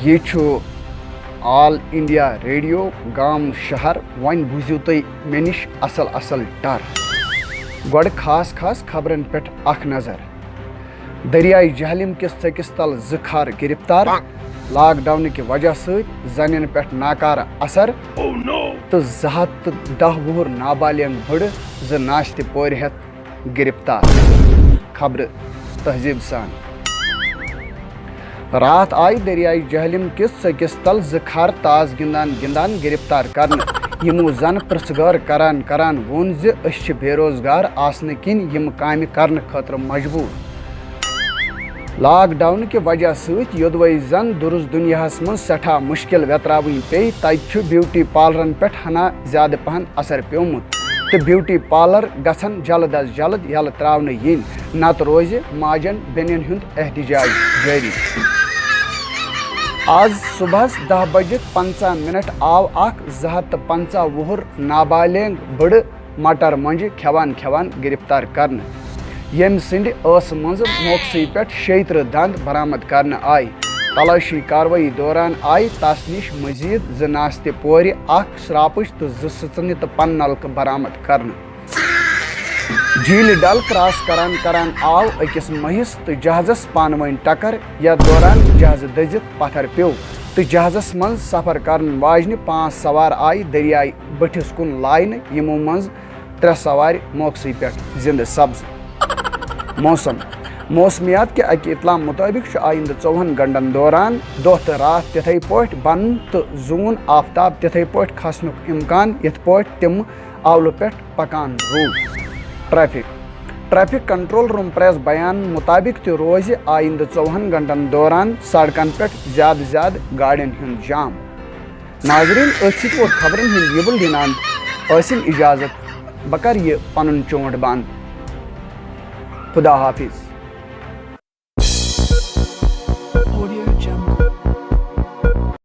یہ آل India radio گام شہر ون بوزیو تھی مے نش اصل ٹر گوڑ خاص خبرن پہ اخ نظر دریائے جہلم کس ژکس تل زخار گرفتار لاک ڈاؤن کی وجہ ست زنن پہ ناکار اثر تو 210 وُہر نابالغ بڑ ناشتہ پور ہتھ گرفتار خبر تہذیب سان رات آئی دریائے جہلم کس ژکس تل زخار تاز گندان گرفتار کرنے یمو زن پرژگار کران وون زِ بے روزگار آسن کن یم کامہ کرنے خاطر مجبور لاک ڈاؤن کی وجہ ست یودوے زن درست دنیاہس من سٹھا مشکل وتراون پی تتہ بیوٹی پارلرن پہ ہنا زیادہ پہن اثر پیومت تو بیوٹی پارلر گھن جلد از جلد یل تراؤن ین نت روز ماجن بینین ہند احتجاج جاری آج صبح 10:15 آو اخ 250 وُہر نابالغ بڑ مٹر منج کھیوان گرفتار کرنے یم سند ٲس منٛز موقعی پہ 36 دند برآمد کرنے آئی تلاشی کاروٲیی دوران آئی تس نش مزید 2 ناشتہ پور اخ شراپٕچ تو 2 سٕژنہِ تہٕ 5 نلکہٕ برآمد کرنے جھیل ڈل کراس کران آو أکِس مہیس تو جہازس پانہٕ ؤنۍ ٹکر یتھ دوران جہاز دٔزِتھ پتھر پیو تو جہازس منٛز سفر کرن واجنہِ 5 سوار آئی دریائے بٔٹھس کُن لاینہٕ یمو منٛز 3 سوارِ موقعی پہ زندٕ سپزٕ موسمیات کے اکہ اطلاع مطابق آئندہ 24 گھنٹن دوران دہ تو رات تتھے پٲٹھۍ بنن تو زون آفتاب تتھے پٲٹھۍ کھسنُک امکان یتھ پٲٹھۍ تم اولہٕ پٮ۪ٹھ پکان روٗدۍ ٹریفک کنٹرول روم پریس بیان مطابق تہ روز آئندہ 24 گھنٹن دوران سڑکن پہ زیادہ گاڑین ہند جام ناظرین ست ووت خبرن ہند یہ بلڈنان حاصل اجازت بہ کر یہ پن چونٹ بند خدا حافظ